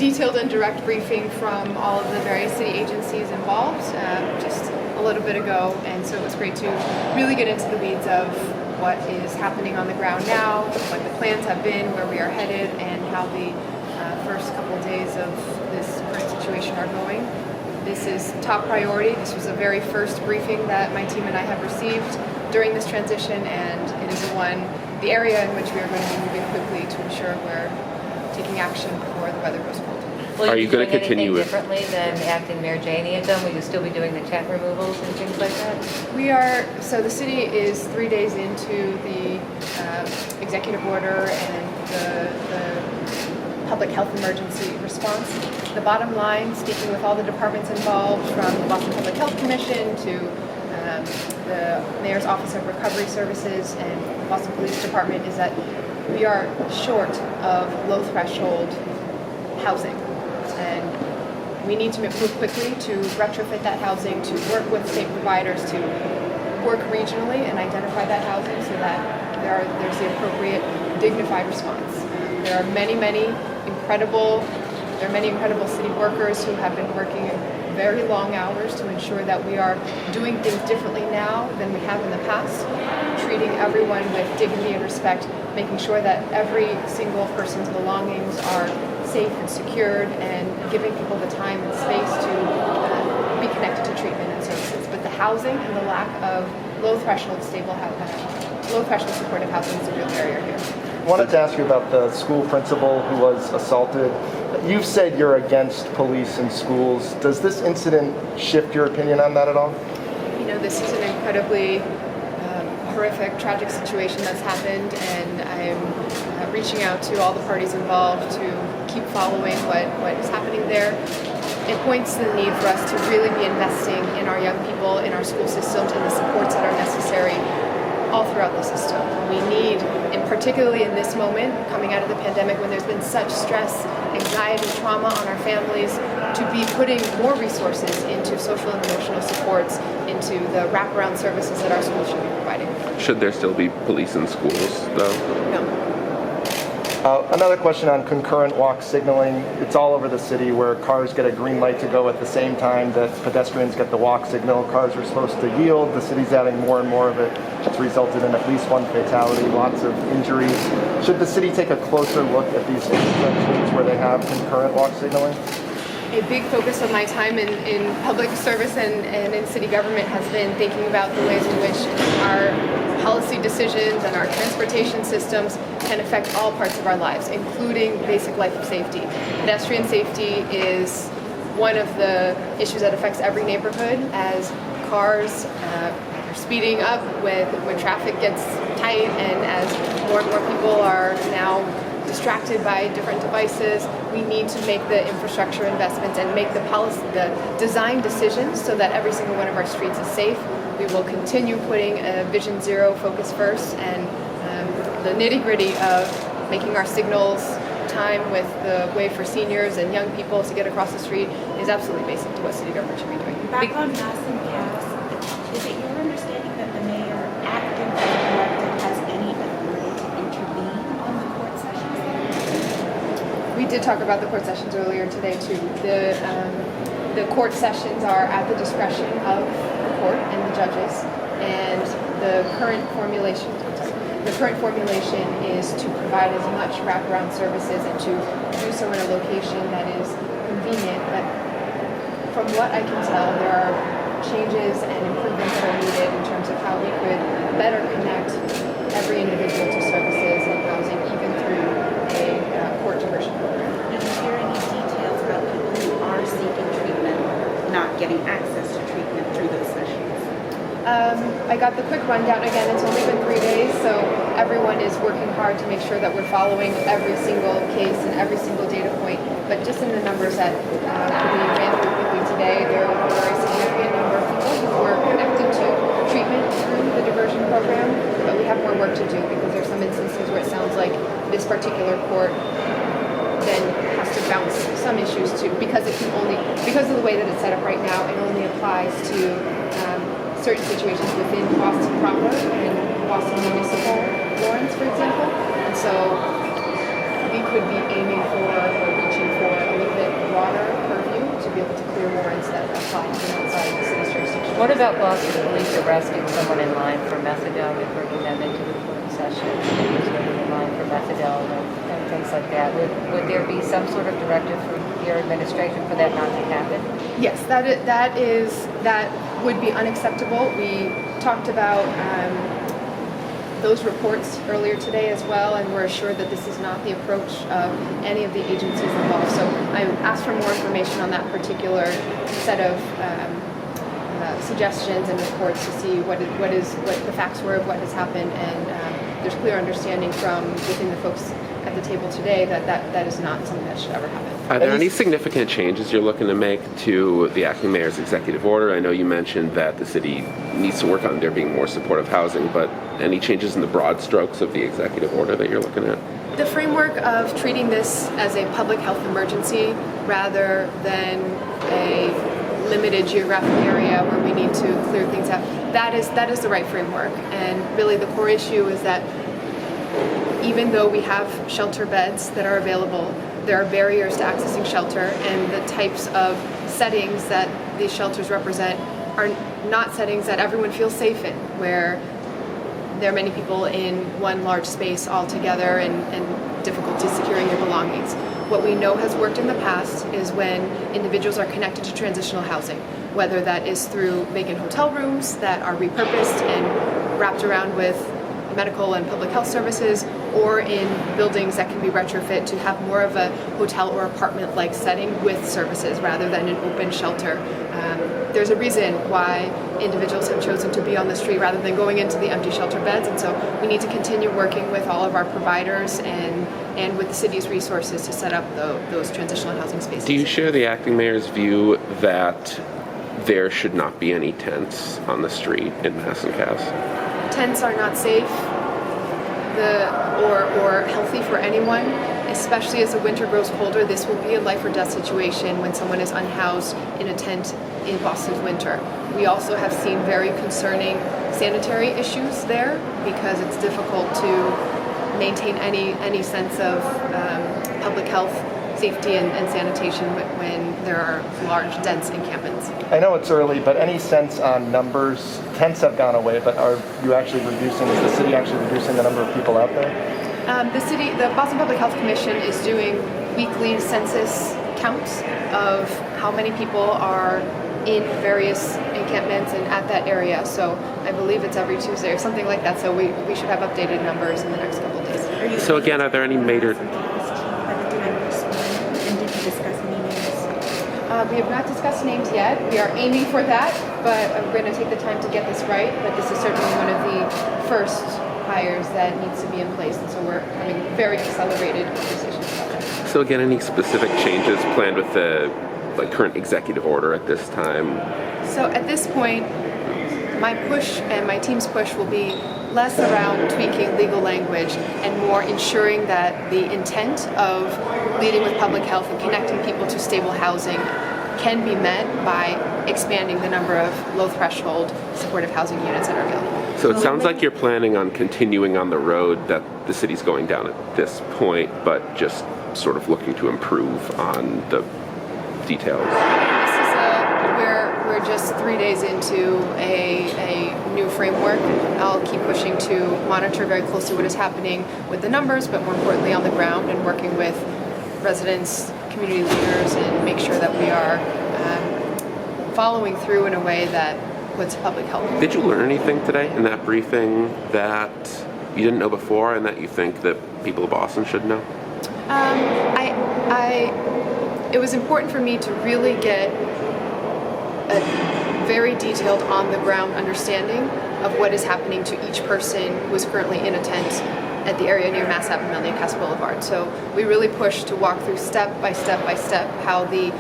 detailed and direct briefing from all of the various city agencies involved just a little bit ago, and so it was great to really get into the weeds of what is happening on the ground now, what the plans have been, where we are headed, and how the first couple of days of this current situation are going. This is top priority. This was the very first briefing that my team and I have received during this transition, and it is the area in which we are going to be moving quickly to ensure we're taking action before the weather goes cold. Are you going to continue differently than Acting Mayor Janey had done? Will you still be doing the tent removals and things like that? We are. So the city is 3 days into the executive order and the public health emergency response. The bottom line, speaking with all the departments involved, from the Boston Public Health Commission to the Mayor's Office of Recovery Services and the Boston Police Department, is that we are short of low threshold housing. And we need to move quickly to retrofit that housing, to work with state providers, to work regionally and identify that housing so that there's the appropriate dignified response. There are many incredible city workers who have been working very long hours to ensure that we are doing things differently now than we have in the past, treating everyone with dignity and respect, making sure that every single person's belongings are safe and secured, and giving people the time and space to be connected to treatment and services. But the housing and the lack of low threshold supportive housing is a real barrier here. I wanted to ask you about the school principal who was assaulted. You've said you're against police in schools. Does this incident shift your opinion on that at all? You know, this is an incredibly horrific, tragic situation that's happened, and I'm reaching out to all the parties involved to keep following what is happening there. It points to the need for us to really be investing in our young people, in our school systems, and the supports that are necessary all throughout the system. We need, and particularly in this moment, coming out of the pandemic, when there's been such stress, anxiety, trauma on our families, to be putting more resources into social and emotional supports, into the wraparound services that our schools should be providing. Should there still be police in schools, though? No. Another question on concurrent walk signaling. It's all over the city where cars get a green light to go at the same time that pedestrians get the walk signal. Cars are supposed to yield. The city's adding more and more of it. It's resulted in at least one fatality, lots of injuries. Should the city take a closer look at these intersections where they have concurrent walk signaling? A big focus of my time in public service and in city government has been thinking about the ways in which our policy decisions and our transportation systems can affect all parts of our lives, including basic life safety. Pedestrian safety is one of the issues that affects every neighborhood as cars are speeding up when traffic gets tight, and as more and more people are now distracted by different devices. We need to make the infrastructure investments and make the design decisions so that every single one of our streets is safe. We will continue putting a Vision Zero focus first, and the nitty-gritty of making our signals time with the way for seniors and young people to get across the street is absolutely basic to what city government should be doing. Back on Cass and Cass, is it your understanding that the mayor, acting as elected, has any authority to intervene on the court sessions? We did talk about the court sessions earlier today too. The court sessions are at the discretion of the court and the judges, and the current formulation is to provide as much wraparound services and to do so in a location that is convenient. But from what I can tell, there are changes and improvements that are needed in terms of how we could better connect every individual to services and housing, even through a court diversion program. And is there any details about people who are seeking treatment not getting access to treatment through those sessions? I got the quick rundown. Again, it's only been 3 days, so everyone is working hard to make sure that we're following every single case and every single data point. But just in the numbers that we ran through quickly today, there were a very significant number of people who were connected to treatment through the diversion program. But we have more work to do because there's some instances where it sounds like this particular court then has to bounce some issues too, because of the way that it's set up right now. It only applies to certain situations within Boston proper and Boston Municipal Lawrence, for example. And so we could be aiming for or reaching for a little bit applying to outside the city's jurisdiction. What about Boston Police arresting someone in line for methadone and bringing them into the court session, who's waiting in line for methadone and things like that? Would there be some sort of directive from your administration for that not to happen? Yes, that would be unacceptable. We talked about those reports earlier today as well, and we're assured that this is not the approach of any of the agencies involved. So I asked for more information on that particular set of suggestions and reports to see what the facts were of what has happened, and there's clear understanding from within the folks at the table today that is not something that should ever happen. Are there any significant changes you're looking to make to the acting mayor's executive order? I know you mentioned that the city needs to work on there being more supportive housing, but any changes in the broad strokes of the executive order that you're looking at? The framework of treating this as a public health emergency rather than a limited geographic area where we need to clear things out, that is the right framework. And really the core issue is that even though we have shelter beds that are available, there are barriers to accessing shelter, and the types of settings that these shelters represent are not settings that everyone feels safe in, where there are many people in one large space all together and difficulty securing their belongings. What we know has worked in the past is when individuals are connected to transitional housing, whether that is through vacant hotel rooms that are repurposed and wrapped around with medical and public health services, or in buildings that can be retrofit to have more of a hotel or apartment-like setting with services rather than an open shelter. There's a reason why individuals have chosen to be on the street rather than going into the empty shelter beds, and so we need to continue working with all of our providers and with the city's resources to set up those transitional housing spaces. Do you share the acting mayor's view that there should not be any tents on the street in Mass and Cass? Tents are not safe or healthy for anyone, especially as the winter grows colder. This will be a life or death situation when someone is unhoused in a tent in Boston's winter. We also have seen very concerning sanitary issues there because it's difficult to maintain any sense of public health, safety, and sanitation when there are large, dense encampments. I know it's early, but any sense on numbers? Tents have gone away, but are you actually reducing, is the city actually reducing the number of people out there? The Boston Public Health Commission is doing weekly census counts of how many people are in various encampments and at that area. So I believe it's every Tuesday or something like that. So we should have updated numbers in the next couple of days. So again, are there any major... We have not discussed names yet. We are aiming for that, but we're going to take the time to get this right. But this is certainly one of the first hires that needs to be in place, and so we're having very accelerated conversations about that. So again, any specific changes planned with the current executive order at this time? So at this point, my push and my team's push will be less around tweaking legal language and more ensuring that the intent of leading with public health and connecting people to stable housing can be met by expanding the number of low-threshold supportive housing units that are available. So it sounds like you're planning on continuing on the road that the city's going down at this point, but just sort of looking to improve on the details. We're just 3 days into a new framework. I'll keep pushing to monitor very closely what is happening with the numbers, but more importantly on the ground, and working with residents, community leaders, and make sure that we are following through in a way that puts public health. Did you learn anything today in that briefing that you didn't know before and that you think that people of Boston should know? It was important for me to really get a very detailed on-the-ground understanding of what is happening to each person who is currently in a tent at the area near Mass Ave and Cass Boulevard. So we really pushed to walk through step by step by step how the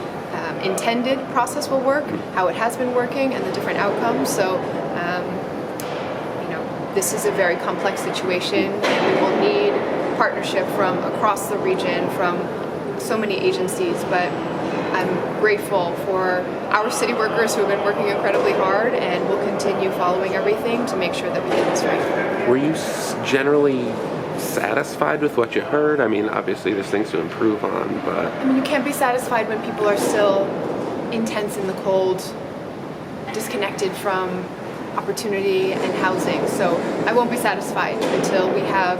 intended process will work, how it has been working, and the different outcomes. So, this is a very complex situation, and we will need partnership from across the region, from so many agencies, but I'm grateful for our city workers who have been working incredibly hard, and will continue following everything to make sure that we get this right. Were you generally satisfied with what you heard? I mean, obviously there's things to improve on, but... I mean, you can't be satisfied when people are still intense in the cold, disconnected from opportunity and housing. So I won't be satisfied until we have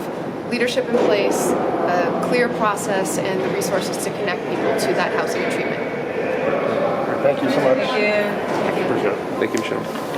leadership in place, a clear process, and the resources to connect people to that housing and treatment. Thank you so much. Thank you. Appreciate it. Thank you, Michelle.